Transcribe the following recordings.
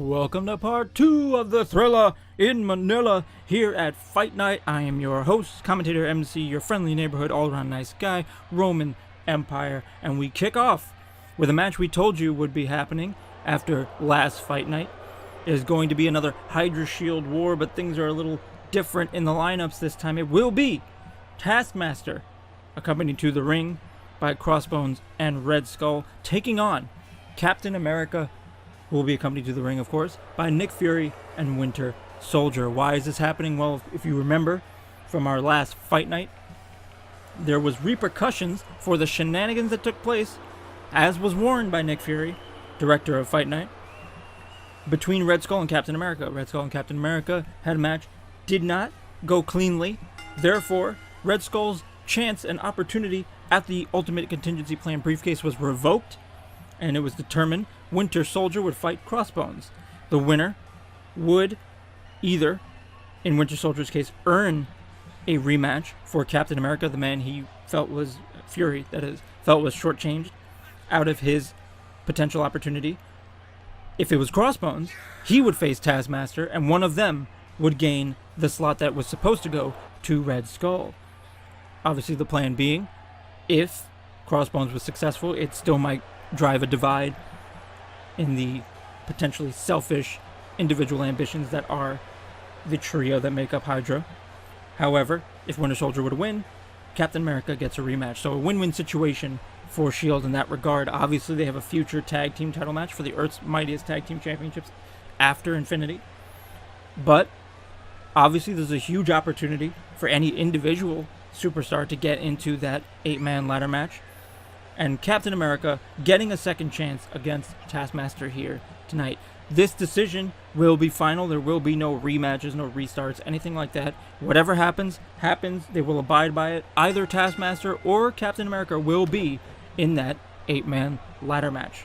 Welcome to part 2 of the Thrilla in Manila here at Fight Night. I am your host, commentator, MC, your friendly neighborhood, all-around nice guy, Roman Empire, and we kick off with a match we told you would be happening after last Fight Night. It is going to be another Hydra Shield war, but things are a little different in the lineups this time. It will be Taskmaster, accompanied to the ring by Crossbones and Red Skull, taking on Captain America, who will be accompanied to the ring, of course, by Nick Fury and Winter Soldier. Why is this happening? Well, if you remember from our last Fight Night, there was repercussions for the shenanigans that took place, as was warned by Nick Fury, director of Fight Night, between Red Skull and Captain America. Red Skull and Captain America had a match, did not go cleanly. Therefore, Red Skull's chance and opportunity at the Ultimate Contingency Plan briefcase was revoked, and it was determined Winter Soldier would fight Crossbones. The winner would either, in Winter Soldier's case, earn a rematch for Captain America, the man he felt was Fury, that is, felt was shortchanged out of his potential opportunity. If it was Crossbones, he would face Taskmaster, and one of them would gain the slot that was supposed to go to Red Skull. Obviously, the plan being, if Crossbones was successful, it still might drive a divide in the potentially selfish individual ambitions that are the trio that make up Hydra. However, if Winter Soldier would win, Captain America gets a rematch. So a win-win situation for S.H.I.E.L.D. in that regard. Obviously, they have a future tag team title match for the Earth's Mightiest Tag Team Championships after Infinity. But obviously, there's a huge opportunity for any individual superstar to get into that 8-man ladder match. And Captain America getting a second chance against Taskmaster here tonight. This decision will be final. There will be no rematches, no restarts, anything like that. Whatever happens, happens. They will abide by it. Either Taskmaster or Captain America will be in that 8-man ladder match.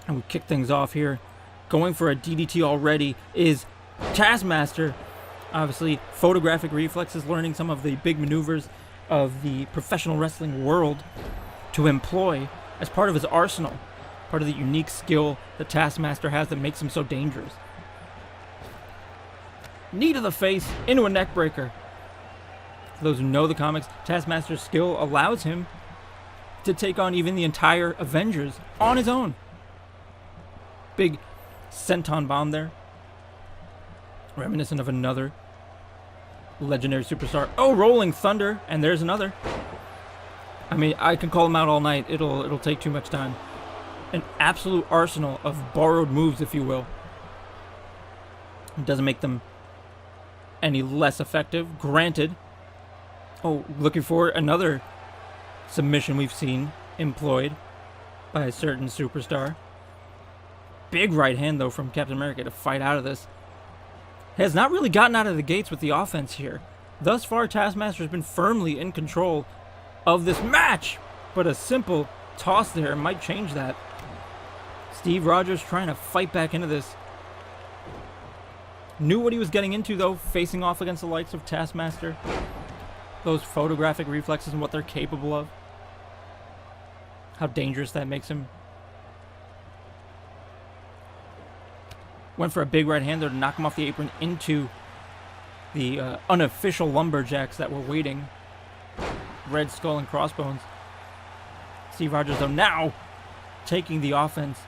And we kick things off here. Going for a DDT already is Taskmaster. Obviously, photographic reflexes, learning some of the big maneuvers of the professional wrestling world to employ as part of his arsenal, part of the unique skill that Taskmaster has that makes him so dangerous. Knee to the face into a neck breaker. For those who know the comics, Taskmaster's skill allows him to take on even the entire Avengers on his own. Big senton bomb there, reminiscent of another legendary superstar. Oh, rolling thunder, and there's another. I mean, I can call them out all night. It'll take too much time. An absolute arsenal of borrowed moves, if you will. It doesn't make them any less effective, granted. Oh, looking for another submission we've seen employed by a certain superstar. Big right hand, though, from Captain America to fight out of this. Has not really gotten out of the gates with the offense here. Thus far, Taskmaster has been firmly in control of this match, but a simple toss there might change that. Steve Rogers trying to fight back into this. Knew what he was getting into, though, facing off against the likes of Taskmaster. Those photographic reflexes and what they're capable of. How dangerous that makes him. Went for a big right hand there to knock him off the apron into the unofficial lumberjacks that were waiting. Red Skull and Crossbones. Steve Rogers, though, now taking the offense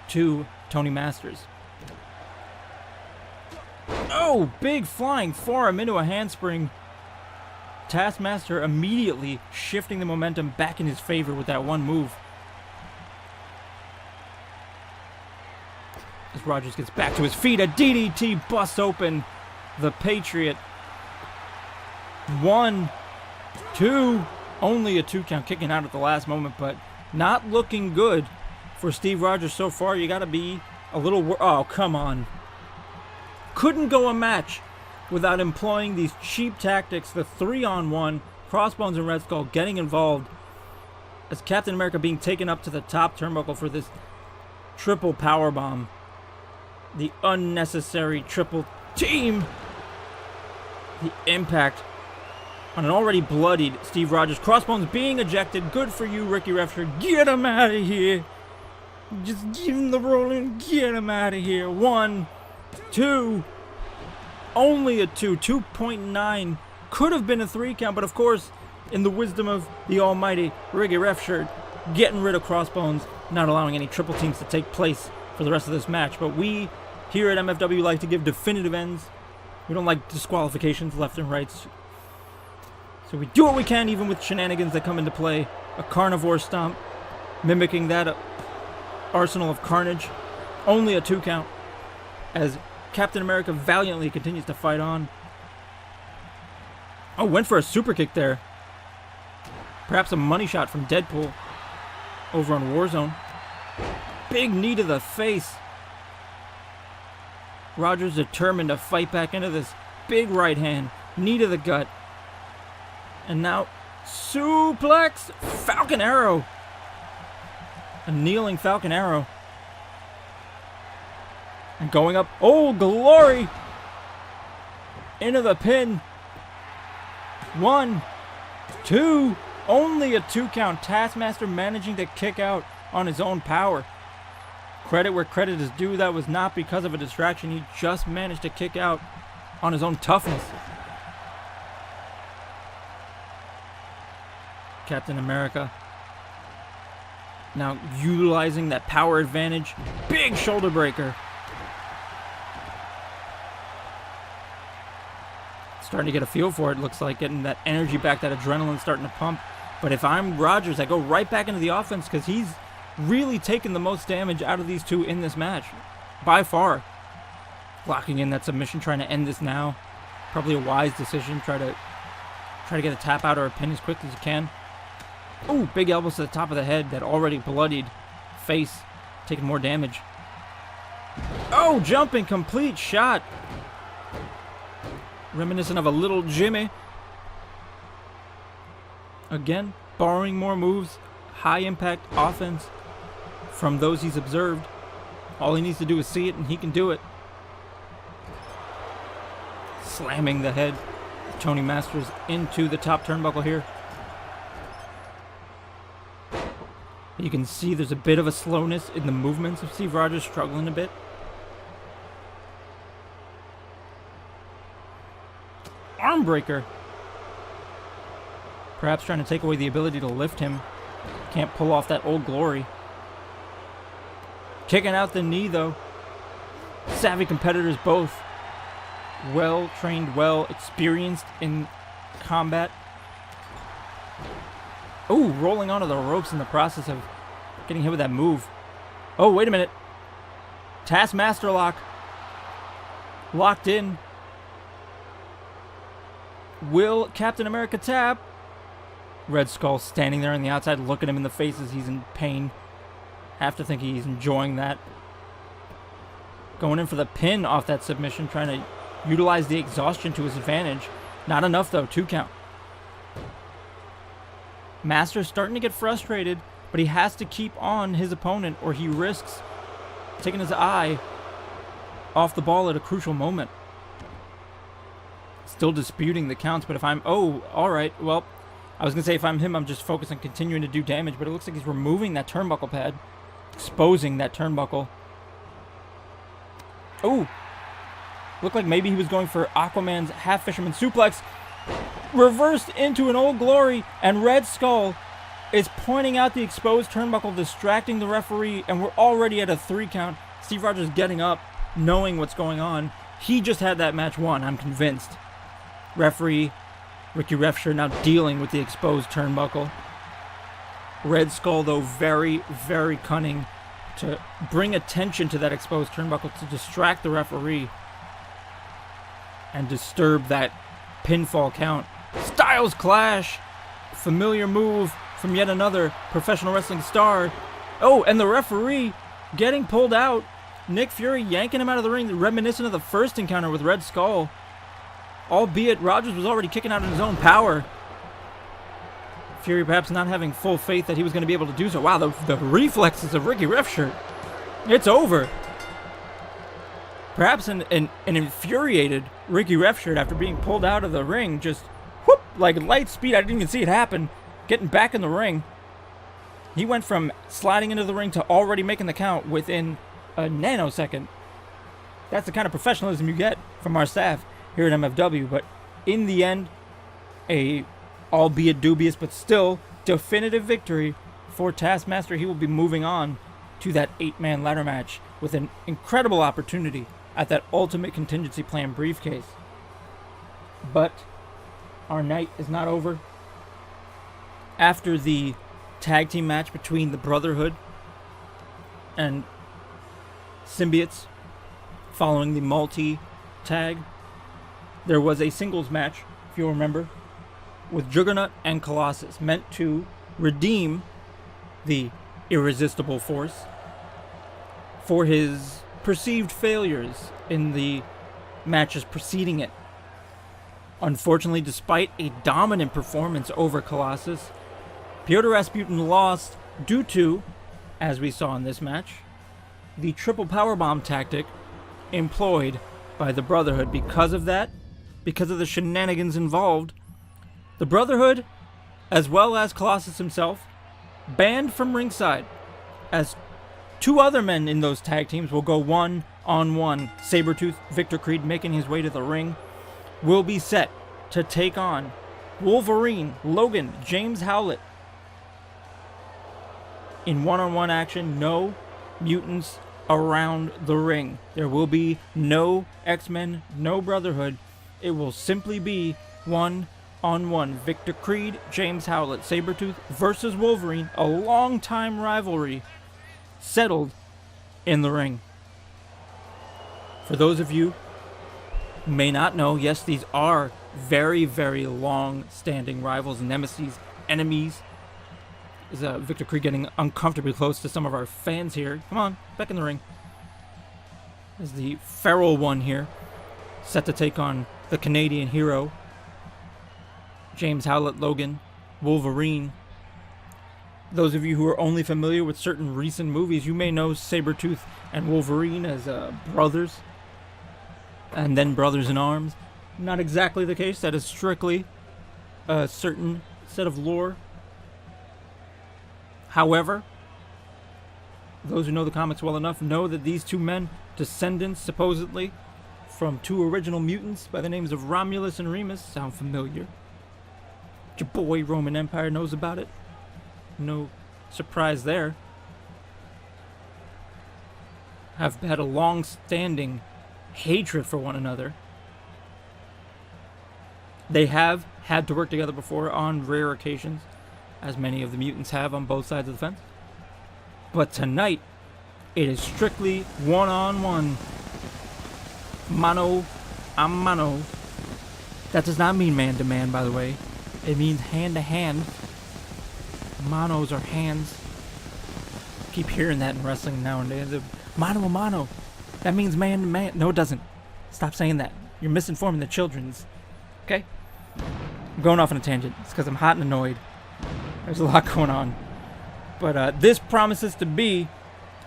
to Tony Masters. Oh, big flying forearm into a handspring. Taskmaster immediately shifting the momentum back in his favor with that one move. As Rogers gets back to his feet, a DDT busts open the Patriot. 1, 2, only a 2 count, kicking out at the last moment, but not looking good for Steve Rogers so far. You got to be a little oh, come on. Couldn't go a match without employing these cheap tactics, the 3-on-1, Crossbones and Red Skull getting involved as Captain America being taken up to the top turnbuckle for this triple powerbomb. The unnecessary triple team. The impact on an already bloodied Steve Rogers. Crossbones being ejected. Good for you, Ricky Refsher. Get him out of here. Just give him the roll and get him out of here. 1, 2. Only a 2. 2.9. Could have been a 3 count, but of course, in the wisdom of the almighty Ricky Ref Shirt, getting rid of Crossbones, not allowing any triple teams to take place for the rest of this match. But we here at MFW like to give definitive ends. We don't like disqualifications left and right. So we do what we can, even with shenanigans that come into play. A carnivore stomp, mimicking that arsenal of carnage. Only a 2 count, as Captain America valiantly continues to fight on. Oh, went for a super kick there. Perhaps a money shot from Deadpool over on Warzone. Big knee to the face. Rogers determined to fight back into this big right hand. Knee to the gut. And now, suplex! Falcon Arrow! A kneeling Falcon Arrow. And going up. Oh, glory! Into the pin. 1, 2. Only a 2 count. Taskmaster managing to kick out on his own power. Credit where credit is due. That was not because of a distraction. He just managed to kick out on his own toughness. Captain America now utilizing that power advantage. Big shoulder breaker. Starting to get a feel for it. Looks like getting that energy back, that adrenaline starting to pump. But if I'm Rogers, I go right back into the offense because he's really taken the most damage out of these two in this match. By far. Locking in that submission, trying to end this now. Probably a wise decision. Try to get a tap out or a pin as quick as you can. Ooh, big elbows to the top of the head. That already bloodied face taking more damage. Oh, jumping complete shot. Reminiscent of a little Jimmy. Again, borrowing more moves. High impact offense from those he's observed. All he needs to do is see it and he can do it. Slamming the head of Tony Masters into the top turnbuckle here. You can see there's a bit of a slowness in the movements of Steve Rogers, struggling a bit. Arm breaker. Perhaps trying to take away the ability to lift him. Can't pull off that Old Glory. Kicking out the knee though. Savvy competitors both. Well trained, well experienced in combat. Oh, rolling onto the ropes in the process of getting hit with that move. Oh, wait a minute. Taskmaster lock. Locked in. Will Captain America tap? Red Skull standing there on the outside, looking him in the face as he's in pain. Have to think he's enjoying that. Going in for the pin off that submission, trying to utilize the exhaustion to his advantage. Not enough though, 2 count. Master's starting to get frustrated, but he has to keep on his opponent or he risks taking his eye off the ball at a crucial moment. Still disputing the counts, but if I'm... Oh, alright, well, I was going to say if I'm him, I'm just focused on continuing to do damage, but it looks like he's removing that turnbuckle pad. Exposing that turnbuckle. Oh! Looked like maybe he was going for Aquaman's half fisherman suplex. Reversed into an Old Glory, and Red Skull is pointing out the exposed turnbuckle, distracting the referee, and we're already at a 3 count. Steve Rogers getting up, knowing what's going on. He just had that match won, I'm convinced. Referee Ricky Refsher now dealing with the exposed turnbuckle. Red Skull, though, very, very cunning to bring attention to that exposed turnbuckle to distract the referee and disturb that pinfall count. Styles Clash! Familiar move from yet another professional wrestling star. Oh, and the referee getting pulled out. Nick Fury yanking him out of the ring, reminiscent of the first encounter with Red Skull. Albeit Rogers was already kicking out in his own power. Fury perhaps not having full faith that he was going to be able to do so. Wow, the reflexes of Ricky Refshirt. It's over. Perhaps an infuriated Ricky Refshirt after being pulled out of the ring, just whoop, like light speed. I didn't even see it happen. Getting back in the ring. He went from sliding into the ring to already making the count within a nanosecond. That's the kind of professionalism you get from our staff here at MFW. But in the end, a albeit dubious but still definitive victory for Taskmaster. He will be moving on to that 8-man ladder match with an incredible opportunity at that ultimate contingency plan briefcase. But our night is not over. After the tag team match between the Brotherhood and Symbiotes, following the multi-tag, there was a singles match, if you'll remember, with Juggernaut and Colossus, meant to redeem the irresistible force for his perceived failures in the matches preceding it. Unfortunately, despite a dominant performance over Colossus, Pyotr Rasputin lost due to, as we saw in this match, the triple powerbomb tactic employed by the Brotherhood. Because of that, because of the shenanigans involved, the Brotherhood, as well as Colossus himself, banned from ringside, as two other men in those tag teams will go one-on-one. Sabretooth, Victor Creed, making his way to the ring, will be set to take on Wolverine, Logan, James Howlett in one-on-one action. No mutants around the ring. There will be no X-Men, no Brotherhood. It will simply be one-on-one. Victor Creed, James Howlett, Sabretooth versus Wolverine, a long-time rivalry settled in the ring. For those of you who may not know, yes, these are very, very long-standing rivals, nemesis, enemies. Is Victor Creed getting uncomfortably close to some of our fans here? Come on, back in the ring. Is the feral one here, set to take on the Canadian hero, James Howlett, Logan, Wolverine. Those of you who are only familiar with certain recent movies, you may know Sabertooth and Wolverine as brothers, and then brothers in arms. Not exactly the case. That is strictly a certain set of lore. However, those who know the comics well enough know that these two men, descendants supposedly from two original mutants by the names of Romulus and Remus, sound familiar. Your boy Roman Empire knows about it. No surprise there. Have had a long-standing hatred for one another. They have had to work together before on rare occasions, as many of the mutants have on both sides of the fence. But tonight, it is strictly one-on-one. Mano a mano. That does not mean man-to-man, by the way. It means hand-to-hand. Manos are hands. Keep hearing that in wrestling nowadays. Mano a mano. That means man-to-man. No, it doesn't. Stop saying that. You're misinforming the children's. Okay? I'm going off on a tangent. It's because I'm hot and annoyed. There's a lot going on. But this promises to be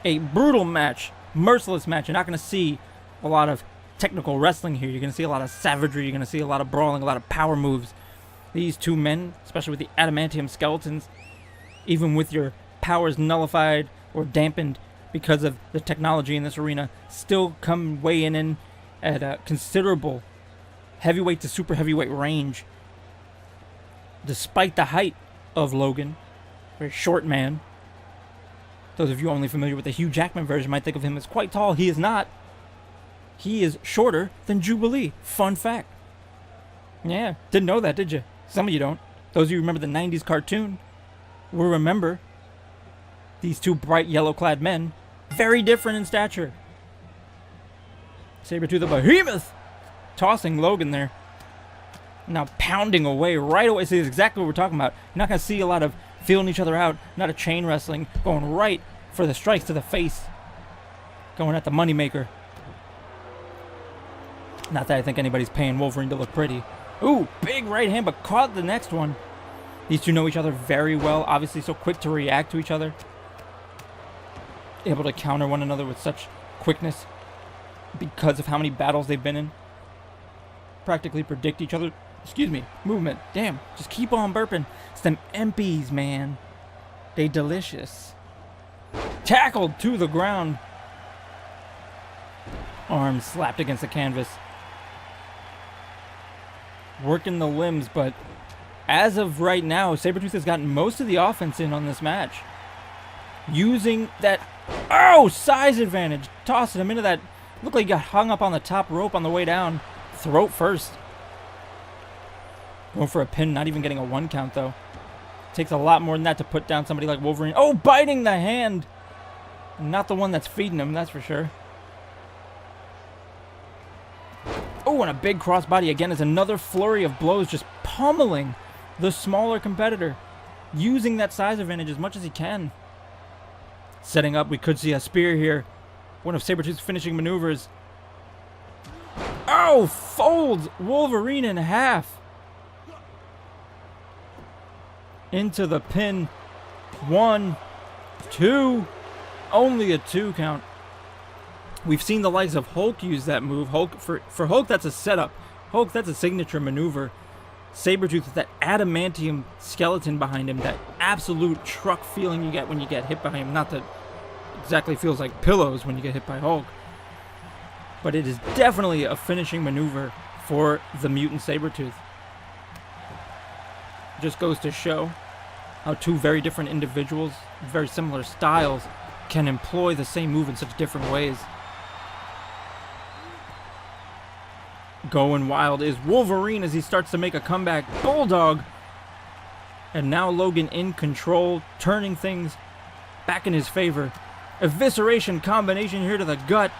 a brutal match. Merciless match. You're not going to see a lot of technical wrestling here. You're going to see a lot of savagery. You're going to see a lot of brawling, a lot of power moves. These two men, especially with the adamantium skeletons, even with your powers nullified or dampened because of the technology in this arena, still come weighing in at a considerable heavyweight to super heavyweight range. Despite the height of Logan, very short man. Those of you only familiar with the Hugh Jackman version might think of him as quite tall. He is not. He is shorter than Jubilee. Fun fact. Yeah, didn't know that, did you? Some of you don't. Those of you who remember the 90s cartoon will remember these two bright yellow-clad men, very different in stature. Sabretooth the Behemoth tossing Logan there. Now pounding away right away. See, this is exactly what we're talking about. You're not going to see a lot of feeling each other out, not a chain wrestling, going right for the strikes to the face. Going at the moneymaker. Not that I think anybody's paying Wolverine to look pretty. Ooh, big right hand, but caught the next one. These two know each other very well. Obviously so quick to react to each other. Able to counter one another with such quickness because of how many battles they've been in. Practically predict each other. Excuse me, movement. Damn, just keep on burping. It's them MPs, man. They delicious. Tackled to the ground. Arm slapped against the canvas. Working the limbs, but as of right now, Sabretooth has gotten most of the offense in on this match. Using that, size advantage. Tossing him into that, looked like he got hung up on the top rope on the way down. Throat first. Going for a pin, not even getting a 1 count though. Takes a lot more than that to put down somebody like Wolverine. Oh, biting the hand. Not the one that's feeding him, that's for sure. Oh, and a big crossbody again is another flurry of blows, just pummeling the smaller competitor. Using that size advantage as much as he can. Setting up, we could see a spear here. One of Sabretooth's finishing maneuvers. Oh, folds Wolverine in half. Into the pin. 1, 2. Only a 2 count. We've seen the likes of Hulk use that move. For Hulk, that's a setup. Hulk, that's a signature maneuver. Sabretooth with that adamantium skeleton behind him. That absolute truck feeling you get when you get hit by him. Not that it exactly feels like pillows when you get hit by Hulk. But it is definitely a finishing maneuver for the mutant Sabretooth. Just goes to show how two very different individuals, very similar styles, can employ the same move in such different ways. Going wild is Wolverine as he starts to make a comeback. Bulldog. And now Logan in control, turning things back in his favor. Evisceration combination here to the gut.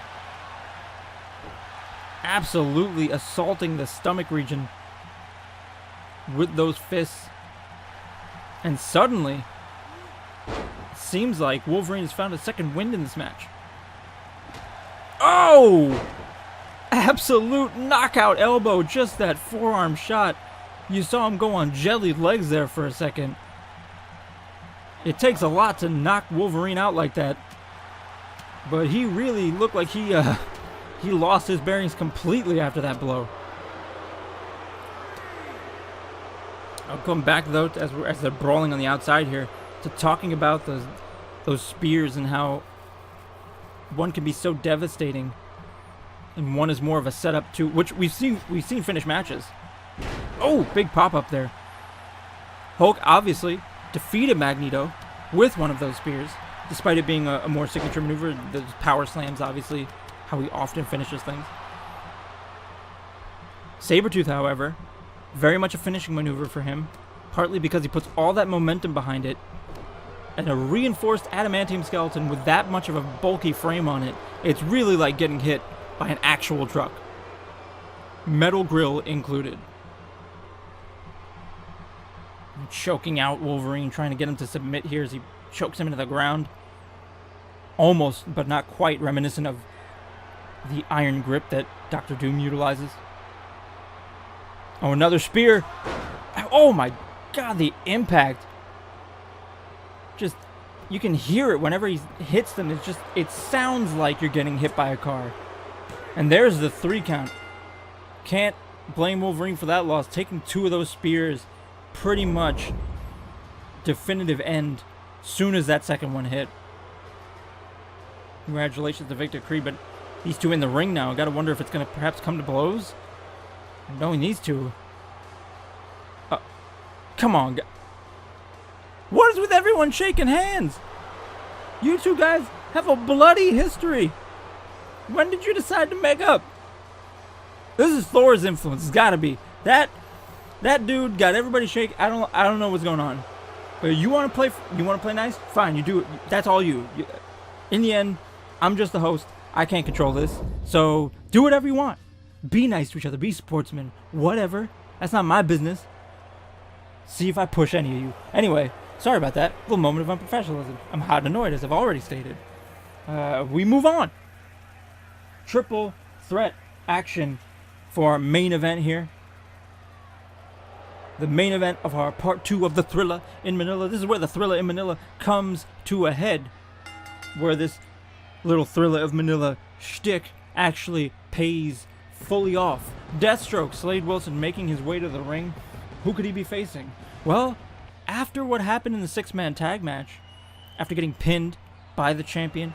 Absolutely assaulting the stomach region with those fists. And suddenly, seems like Wolverine has found a second wind in this match. Oh! Absolute knockout elbow, just that forearm shot. You saw him go on jellied legs there for a second. It takes a lot to knock Wolverine out like that. But he really looked like he lost his bearings completely after that blow. I'll come back though as they're brawling on the outside here to talking about those spears and how one can be so devastating. And one is more of a setup too, which we've seen finish matches. Oh, big pop up there. Hulk obviously defeated Magneto with one of those spears, despite it being a more signature maneuver. Those power slams, obviously, how he often finishes things. Sabretooth, however, very much a finishing maneuver for him, partly because he puts all that momentum behind it, and a reinforced adamantium skeleton with that much of a bulky frame on it. It's really like getting hit by an actual truck. Metal grill included. Choking out Wolverine, trying to get him to submit here as he chokes him into the ground. Almost, but not quite, reminiscent of the iron grip that Dr. Doom utilizes. Oh, another spear. Oh my god, the impact. Just, you can hear it whenever he hits them. It sounds like you're getting hit by a car. And there's the 3 count. Can't blame Wolverine for that loss. Taking 2 of those spears, pretty much definitive end soon as that second one hit. Congratulations to Victor Creed, but these two in the ring now. Gotta wonder if it's gonna perhaps come to blows. Knowing these two. Come on. What is with everyone shaking hands? You two guys have a bloody history. When did you decide to make up? This is Thor's influence. It's gotta be. That dude got everybody shake. I don't know what's going on. But you want to play nice? Fine, you do it. That's all you. In the end, I'm just the host. I can't control this. So do whatever you want. Be nice to each other. Be sportsmen. Whatever. That's not my business. See if I push any of you. Anyway, sorry about that. Little moment of unprofessionalism. I'm hot and annoyed, as I've already stated. We move on. Triple threat action for our main event here. The main event of our part 2 of the Thrilla in Manila. This is where the Thrilla in Manila comes to a head. Where this little Thrilla of Manila shtick actually pays fully off. Deathstroke, Slade Wilson making his way to the ring. Who could he be facing? Well, after what happened in the 6-man tag match, after getting pinned by the champion.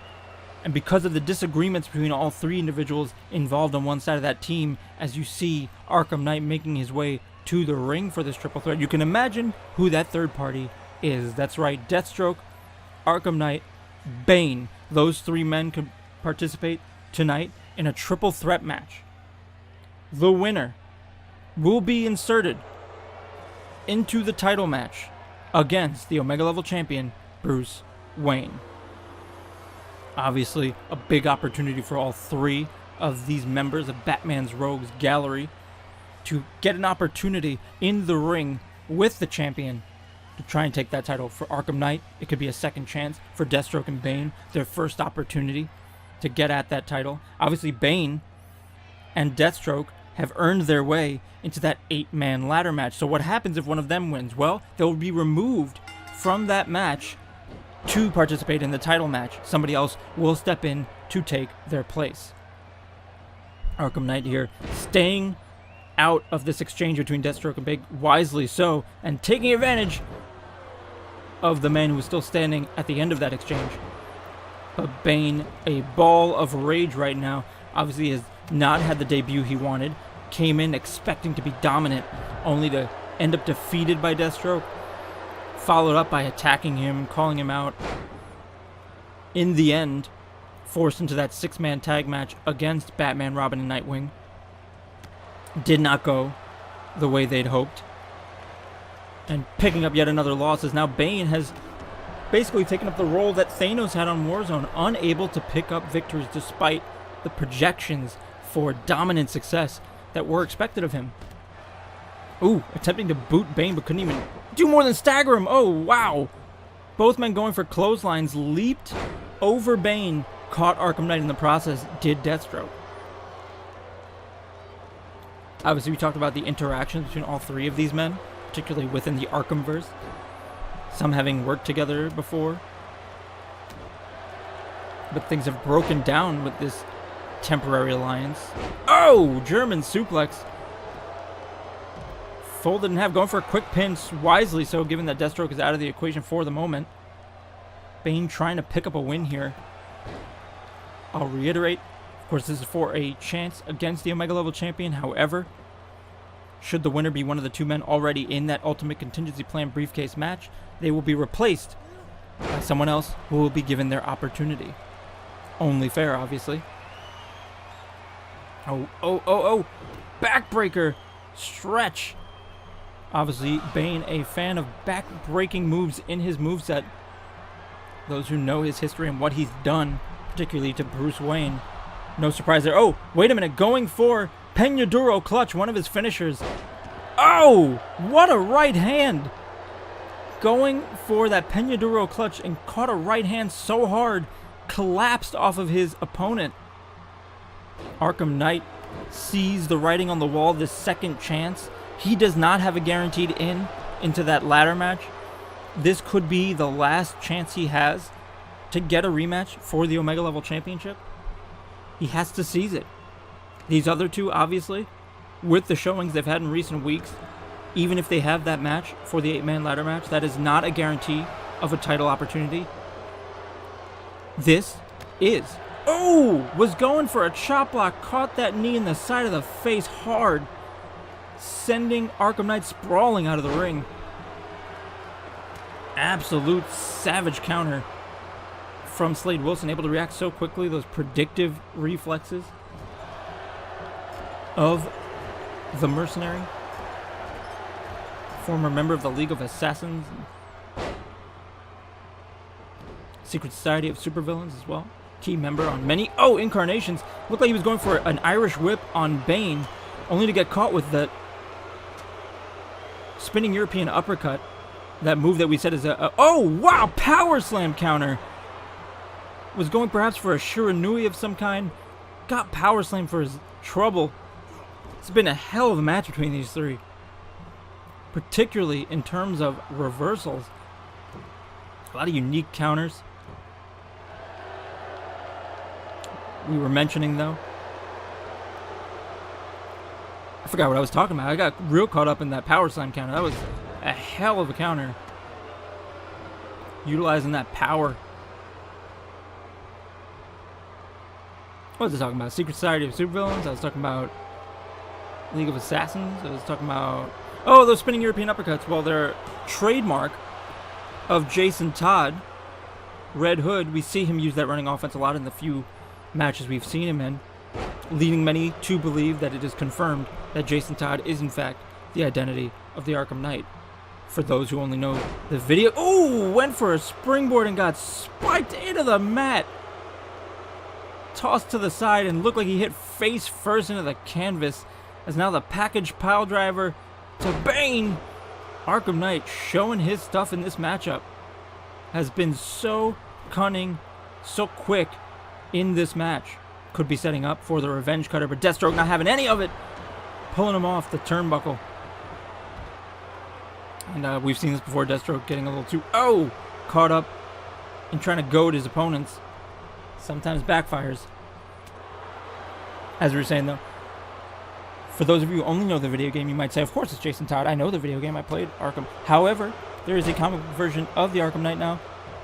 And because of the disagreements between all three individuals involved on one side of that team, as you see Arkham Knight making his way to the ring for this triple threat, you can imagine who that third party is. That's right, Deathstroke, Arkham Knight, Bane. Those three men can participate tonight in a triple threat match. The winner will be inserted into the title match against the Omega level champion, Bruce Wayne. Obviously, a big opportunity for all three of these members of Batman's Rogues Gallery to get an opportunity in the ring with the champion to try and take that title. For Arkham Knight, it could be a second chance. For Deathstroke and Bane, their first opportunity to get at that title. Obviously, Bane and Deathstroke have earned their way into that 8-man ladder match. So what happens if one of them wins? Well, they'll be removed from that match to participate in the title match. Somebody else will step in to take their place. Arkham Knight here staying out of this exchange between Deathstroke and Bane, wisely so, and taking advantage of the man who was still standing at the end of that exchange. But Bane, a ball of rage right now, obviously has not had the debut he wanted. Came in expecting to be dominant, only to end up defeated by Deathstroke. Followed up by attacking him, calling him out. In the end, forced into that 6-man tag match against Batman, Robin, and Nightwing. Did not go the way they'd hoped. And picking up yet another loss as now Bane has basically taken up the role that Thanos had on Warzone, unable to pick up victories despite the projections for dominant success that were expected of him. Ooh, attempting to boot Bane but couldn't even do more than stagger him. Oh, wow. Both men going for clotheslines, leaped over Bane, caught Arkham Knight in the process, did Deathstroke. Obviously, we talked about the interactions between all three of these men, particularly within the Arkhamverse. Some having worked together before. But things have broken down with this temporary alliance. Oh! German suplex. Folded in half, going for a quick pin, wisely so, given that Deathstroke is out of the equation for the moment. Bane trying to pick up a win here. I'll reiterate, of course, this is for a chance against the Omega level champion. However, should the winner be one of the two men already in that Ultimate Contingency Plan briefcase match, they will be replaced by someone else who will be given their opportunity. Only fair, obviously. Oh. Backbreaker. Stretch. Obviously, Bane, a fan of back-breaking moves in his moveset. Those who know his history and what he's done, particularly to Bruce Wayne. No surprise there. Oh, wait a minute. Going for Peñaduro clutch, one of his finishers. Oh, what a right hand. Going for that Peñaduro clutch and caught a right hand so hard, collapsed off of his opponent. Arkham Knight sees the writing on the wall, this second chance. He does not have a guaranteed into that ladder match. This could be the last chance he has to get a rematch for the Omega level championship. He has to seize it. These other two, obviously, with the showings they've had in recent weeks, even if they have that match for the 8-man ladder match, that is not a guarantee of a title opportunity. This is. Oh! Was going for a chop block, caught that knee in the side of the face hard, sending Arkham Knight sprawling out of the ring. Absolute savage counter from Slade Wilson, able to react so quickly, those predictive reflexes of the mercenary, former member of the League of Assassins, Secret Society of Supervillains as well, key member on many incarnations. Looked like he was going for an Irish whip on Bane, only to get caught with the spinning European uppercut, that move that we said is oh wow, power slam counter. Was going perhaps for a Shiranui of some kind, got power slam for his trouble. It's been a hell of a match between these three, particularly in terms of reversals. A lot of unique counters. We were mentioning, though, I forgot what I was talking about. I got real caught up in that power slam counter. That was a hell of a counter. utilizing that power. What was I talking about? Secret Society of Supervillains? I was talking about League of Assassins? I was talking about... Oh, those spinning European uppercuts. Well, they're trademark of Jason Todd. Red Hood, we see him use that running offense a lot in the few matches we've seen him in, leading many to believe that it is confirmed that Jason Todd is, in fact, the identity of the Arkham Knight. For those who only know the video... Oh, went for a springboard and got spiked into the mat. Tossed to the side and looked like he hit face first into the canvas, as now the package pile driver to Bane. Arkham Knight showing his stuff in this matchup. Has been so cunning, so quick in this match. Could be setting up for the revenge cutter, but Deathstroke not having any of it. Pulling him off the turnbuckle. And we've seen this before, Deathstroke getting a little too caught up in trying to goad his opponents. Sometimes backfires. As we were saying though, for those of you who only know the video game, you might say, of course it's Jason Todd. I know the video game. I played Arkham. However, there is a comic book version of the Arkham Knight now,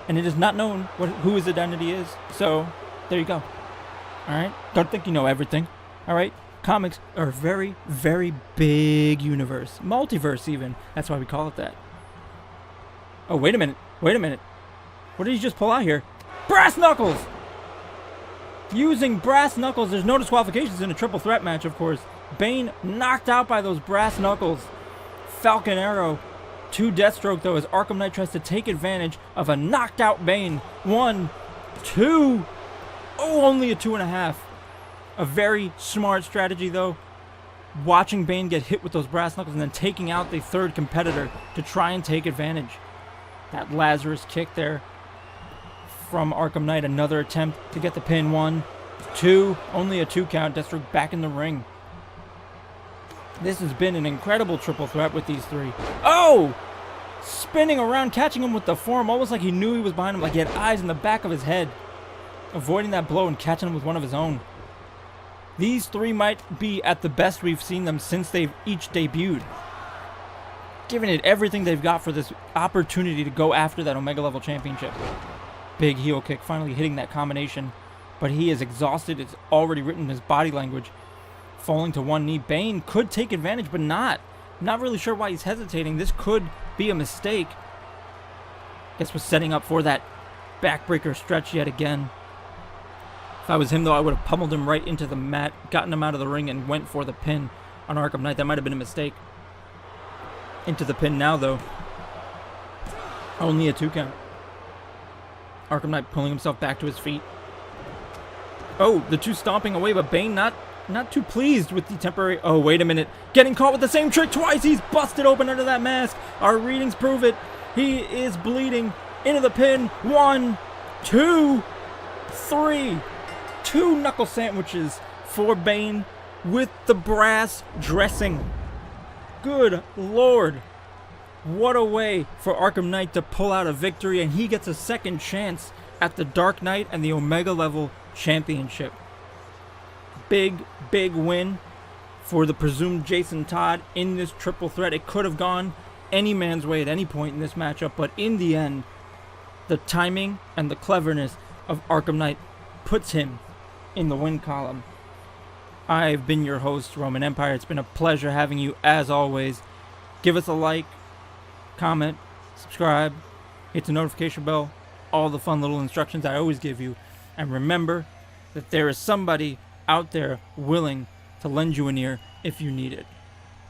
and it is not known who his identity is. So, there you go. Alright? Don't think you know everything. Alright? Comics are a very, very big universe. Multiverse, even. That's why we call it that. Oh, wait a minute. Wait a minute. What did he just pull out here? Brass Knuckles! Using Brass Knuckles. There's no disqualifications in a triple threat match, of course. Bane knocked out by those Brass Knuckles. Falcon Arrow to Deathstroke, though, as Arkham Knight tries to take advantage of a knocked out Bane. 1, 2. Oh, only a 2.5. A very smart strategy, though. Watching Bane get hit with those Brass Knuckles and then taking out the third competitor to try and take advantage. That Lazarus kick there from Arkham Knight. Another attempt to get the pin. 1, 2. Only a 2 count. Deathstroke back in the ring. This has been an incredible triple threat with these three. Oh! Spinning around, catching him with the forearm, almost like he knew he was behind him, like he had eyes in the back of his head. Avoiding that blow and catching him with one of his own. These three might be at the best we've seen them since they've each debuted. Giving it everything they've got for this opportunity to go after that Omega level championship. Big heel kick, finally hitting that combination. But he is exhausted. It's already written in his body language. Falling to one knee. Bane could take advantage, but not. Not really sure why he's hesitating. This could be a mistake. Guess we're setting up for that backbreaker stretch yet again. If I was him, though, I would have pummeled him right into the mat, gotten him out of the ring, and went for the pin on Arkham Knight. That might have been a mistake. Into the pin now, though. Only a 2 count. Arkham Knight pulling himself back to his feet. Oh, the two stomping away, but Bane not too pleased with the temporary... Oh, wait a minute. Getting caught with the same trick twice. He's busted open under that mask. Our readings prove it. He is bleeding into the pin. 1, 2, 3. 2 knuckle sandwiches for Bane with the brass dressing. Good Lord. What a way for Arkham Knight to pull out a victory, and he gets a second chance at the Dark Knight and the Omega level championship. Big win for the presumed Jason Todd in this triple threat. It could have gone any man's way at any point in this matchup, but in the end, the timing and the cleverness of Arkham Knight puts him in the win column. I've been your host, Roman Empire. It's been a pleasure having you as always. Give us a like, comment, subscribe, hit the notification bell, all the fun little instructions I always give you. And remember that there is somebody out there willing to lend you an ear if you need it.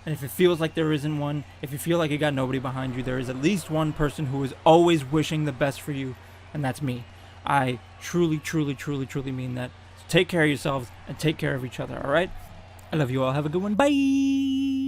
And if it feels like there isn't one, if you feel like you got nobody behind you, there is at least one person who is always wishing the best for you, and that's me. I truly mean that. So take care of yourselves and take care of each other, alright? I love you all. Have a good one. Bye!